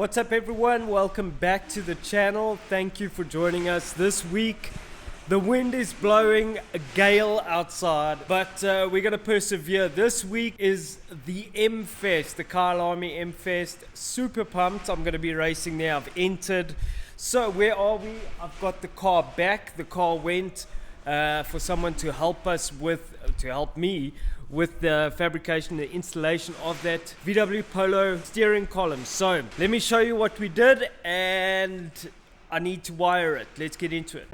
What's up everyone, welcome back to the channel. Thank you for joining us this week. The wind is blowing, a gale outside, but we're going to persevere. This week is the M-Fest, the Kyle Army M-Fest. Super pumped, I'm going to be racing there. I've entered. So where are we? I've got the car back. The car went for someone to help me with the fabrication, the installation of that VW Polo steering column. So let me show you what we did, and I need to wire it. Let's get into it.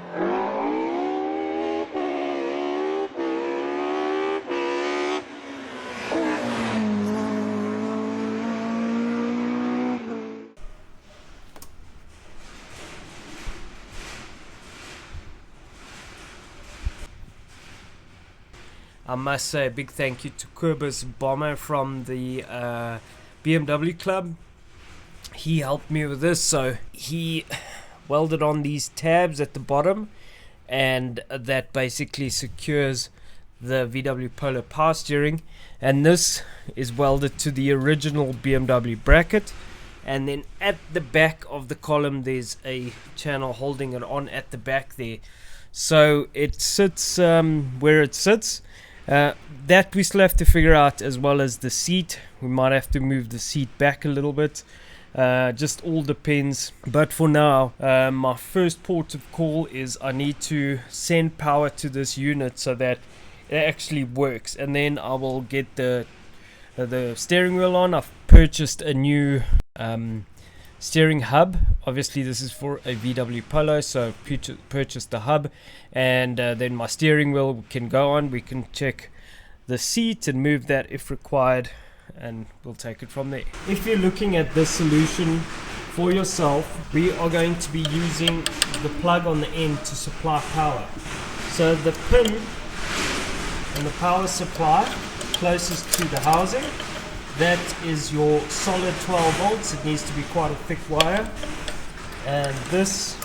I must say a big thank you to Kobus Bomber from the BMW club. He helped me with this. So he welded on these tabs at the bottom, and that basically secures the VW Polo power steering, and this is welded to the original BMW bracket. And then at the back of the column there's a channel holding it on at the back there, so it sits where it sits. That we still have to figure out, as well as the seat. We might have to move the seat back a little bit. Just all depends. But for now, my first port of call is I need to send power to this unit so that it actually works, and then I will get the steering wheel on. I've purchased a new steering hub. Obviously this is for a VW Polo, so purchased the hub, and then my steering wheel can go on. We can check the seat and move that if required, and we'll take it from there. If you're looking at this solution for yourself, we are going to be using the plug on the end to supply power. So the pin and the power supply closest to the housing, that is your solid 12 volts. It needs to be quite a thick wire. And this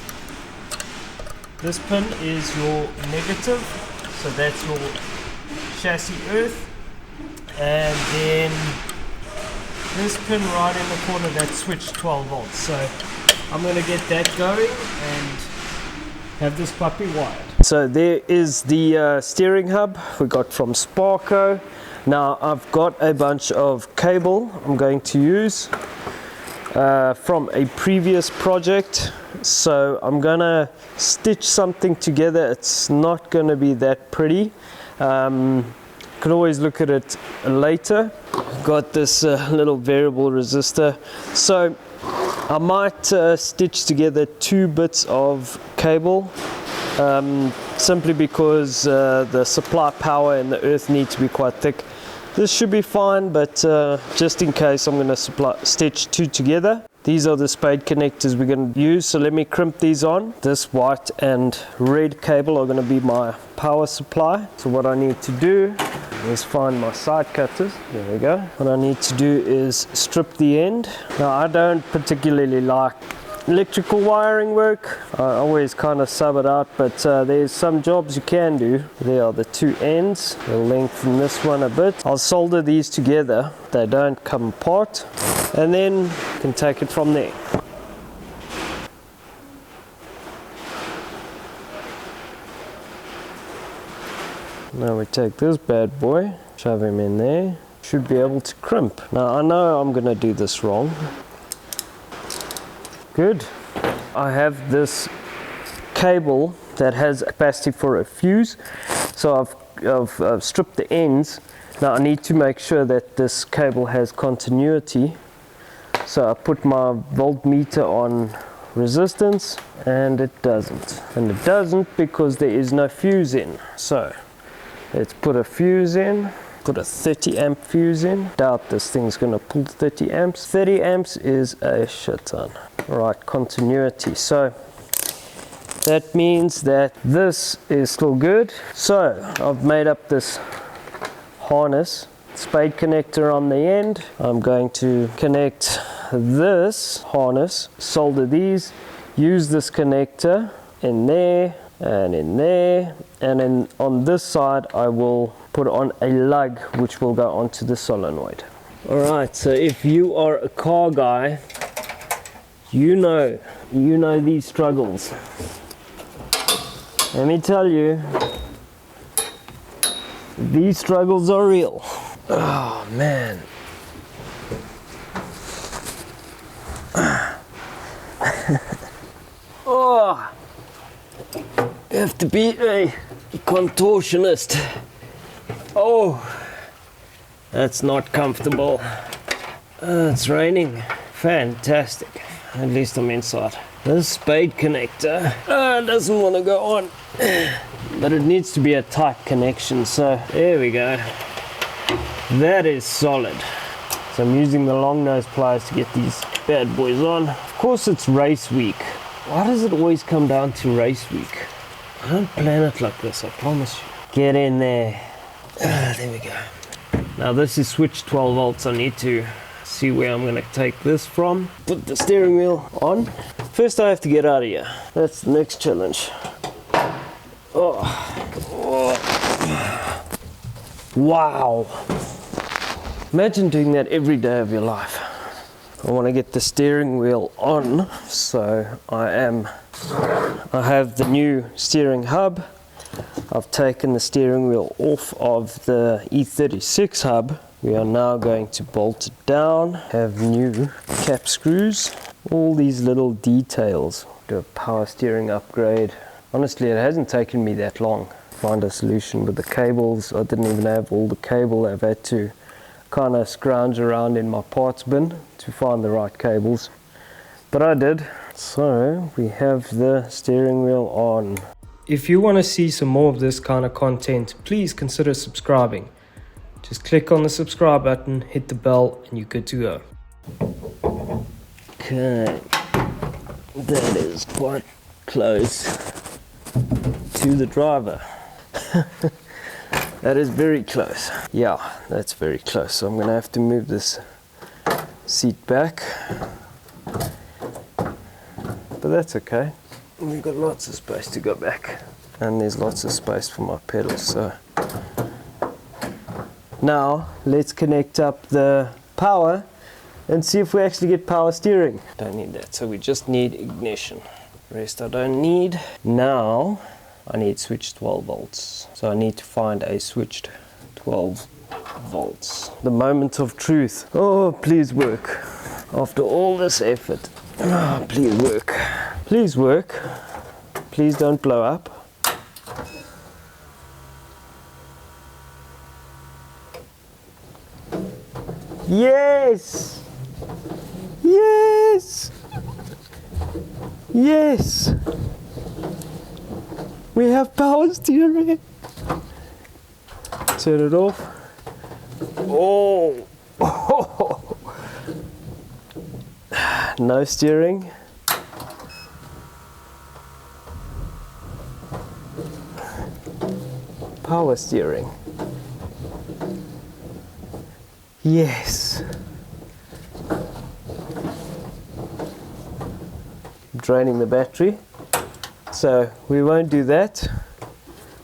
pin is your negative, so that's your chassis earth. And then this pin right in the corner, that switch 12 volts. So I'm going to get that going and have this puppy wired. So there is the steering hub we got from Sparko. Now I've got a bunch of cable I'm going to use from a previous project, so I'm gonna stitch something together. It's not gonna be that pretty. Could always look at it later. Got this little variable resistor, so I might stitch together 2 bits of cable, simply because the supply power and the earth need to be quite thick. This should be fine, but just in case, I'm going to stitch 2 together. These are the spade connectors we're going to use, so let me crimp these on. This white and red cable are going to be my power supply. So what I need to do is find my side cutters. There we go. What I need to do is strip the end. Now I don't particularly like electrical wiring work. I always kind of sub it out, but there's some jobs you can do. There are the 2 ends. We'll lengthen this one a bit. I'll solder these together. They don't come apart, and then you can take it from there. Now we take this bad boy, shove him in there. Should be able to crimp. Now I know I'm gonna do this wrong. Good. I have this cable that has capacity for a fuse, so I've stripped the ends. Now I need to make sure that this cable has continuity, so I put my voltmeter on resistance, and it doesn't. And it doesn't because there is no fuse in. So let's put a fuse in. Put a 30 amp fuse in. Doubt this thing's gonna pull 30 amps. 30 amps is a shit ton. Right, continuity. So that means that this is still good. So I've made up this harness, spade connector on the end. I'm going to connect this harness, solder these, use this connector in there and in there, and then on this side I will put on a lug which will go onto the solenoid. Alright, so if you are a car guy You know these struggles. Let me tell you, these struggles are real. Oh man. Oh, you have to be a contortionist. Oh, that's not comfortable. It's raining. Fantastic. At least I'm inside. This spade connector doesn't want to go on, but it needs to be a tight connection. So there we go. That is solid. So I'm using the long nose pliers to get these bad boys on. Of course, it's race week. Why does it always come down to race week? I don't plan it like this, I promise you. Get in there. There we go. Now this is switch 12 volts. I need to see where I'm going to take this from. Put the steering wheel on. First I have to get out of here. That's the next challenge. Oh. Wow. Imagine doing that every day of your life. I want to get the steering wheel on, so I have the new steering hub. I've taken the steering wheel off of the E36 hub. We are now going to bolt it down, have new cap screws, all these little details. Do a power steering upgrade. Honestly, it hasn't taken me that long to find a solution with the cables. I didn't even have all the cable. I've had to kind of scrounge around in my parts bin to find the right cables, but I did. So we have the steering wheel on. If you want to see some more of this kind of content, please consider subscribing. Just click on the subscribe button, hit the bell, and you're good to go. Okay, that is quite close to the driver. That is very close. Yeah, that's very close. So I'm going to have to move this seat back. But that's okay. We've got lots of space to go back. And there's lots of space for my pedals. So now let's connect up the power and see if we actually get power steering. Don't need that. So we just need ignition. Rest I don't need. Now I need switched 12 volts. So I need to find a switched 12 volts. The moment of truth. Oh, please work. After all this effort. Oh, please work. Please work. Please don't blow up. Yes! Yes! Yes! We have power steering. Turn it off. Oh! Oh. No steering. Power steering. Yes. Draining the battery. So we won't do that.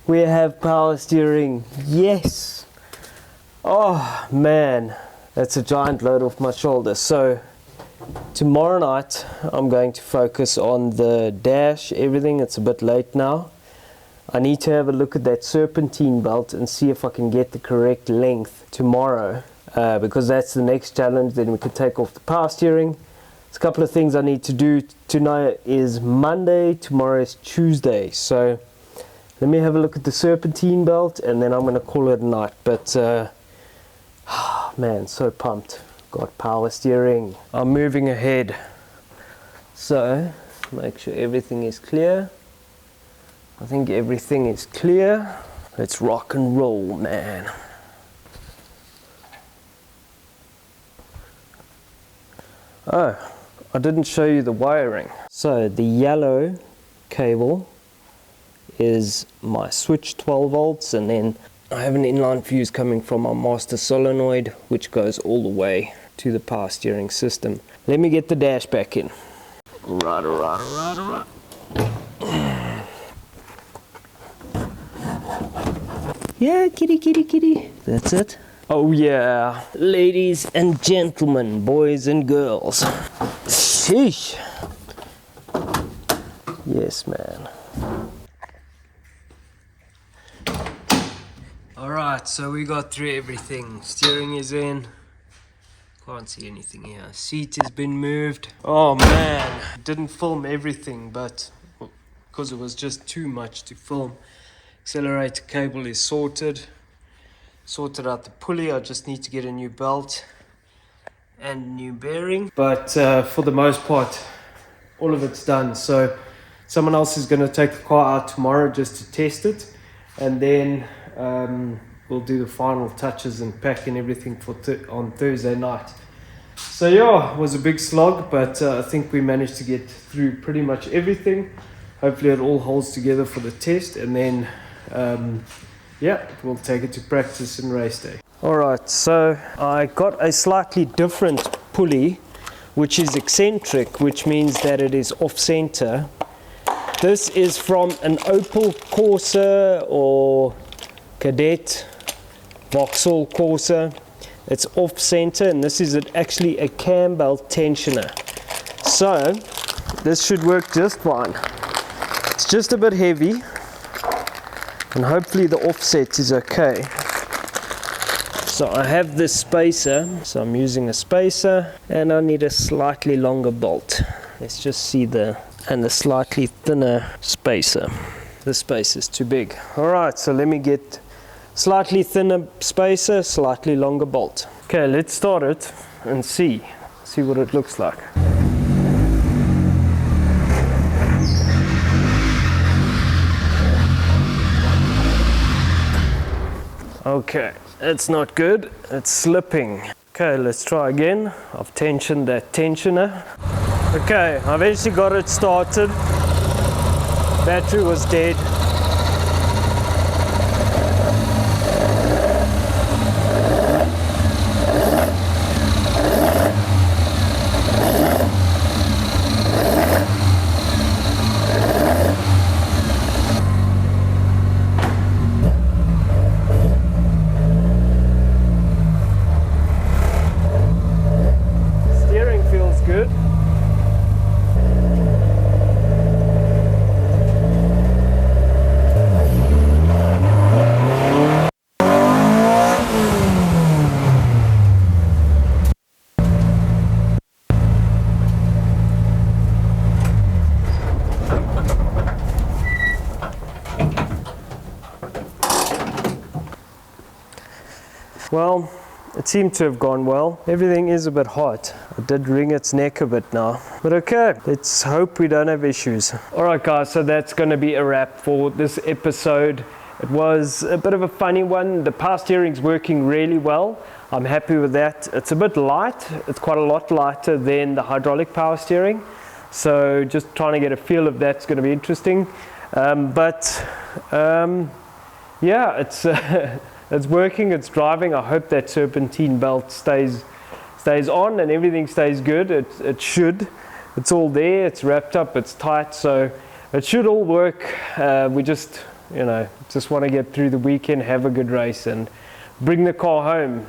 We have power steering. Yes. Oh man, that's a giant load off my shoulders. So tomorrow night I'm going to focus on the dash, everything. It's a bit late now. I need to have a look at that serpentine belt and see if I can get the correct length tomorrow, because that's the next challenge. Then we can take off the power steering. There's a couple of things I need to do. Tonight is Monday, tomorrow is Tuesday. So let me have a look at the serpentine belt and then I'm going to call it a night. But man, so pumped. Got power steering. I'm moving ahead. So make sure everything is clear. I think everything is clear. Let's rock and roll, man. Oh, I didn't show you the wiring. So the yellow cable is my switch 12 volts, and then I have an inline fuse coming from my master solenoid, which goes all the way to the power steering system. Let me get the dash back in. Right. Yeah, kitty. That's it. Oh yeah, ladies and gentlemen, boys and girls. Sheesh. Yes, man. Alright, so we got through everything. Steering is in. Can't see anything here. Seat has been moved. Oh man, didn't film everything, but because it was just too much to film. Accelerator cable is sorted out the pulley. I just need to get a new belt and new bearing, but for the most part all of it's done. So someone else is going to take the car out tomorrow just to test it, and then we'll do the final touches and packing everything for on Thursday night. So yeah, it was a big slog, but I think we managed to get through pretty much everything. Hopefully it all holds together for the test, and then yeah, we'll take it to practice and race day. Alright, so I got a slightly different pulley, which is eccentric, which means that it is off center. This is from an Opel Corsa or Cadet, Vauxhall Corsa. It's off center, and this is actually a cam belt tensioner. So this should work just fine. It's just a bit heavy, and hopefully the offset is okay. So I have this spacer, so I'm using a spacer, and I need a slightly longer bolt. Let's just see the slightly thinner spacer. This spacer is too big. Alright, so let me get slightly thinner spacer, slightly longer bolt. Okay, let's start it and see what it looks like. Okay, that's not good, it's slipping. Okay, let's try again. I've tensioned that tensioner. Okay, I've actually got it started. Battery was dead. Steering feels good. Well, it seemed to have gone well. Everything is a bit hot. I did wring its neck a bit now. But okay, let's hope we don't have issues. Alright guys, so that's going to be a wrap for this episode. It was a bit of a funny one. The power steering's working really well. I'm happy with that. It's a bit light. It's quite a lot lighter than the hydraulic power steering. So just trying to get a feel of that's going to be interesting. Yeah, it's... It's working, it's driving. I hope that serpentine belt stays on and everything stays good. It should. It's all there, it's wrapped up, it's tight, so it should all work. We just want to get through the weekend, have a good race, and bring the car home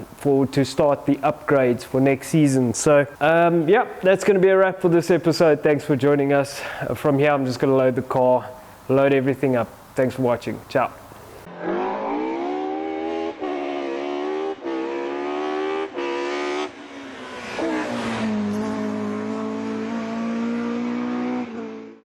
to start the upgrades for next season. So yeah, that's going to be a wrap for this episode. Thanks for joining us. From here, I'm just going to load the car, load everything up. Thanks for watching. Ciao.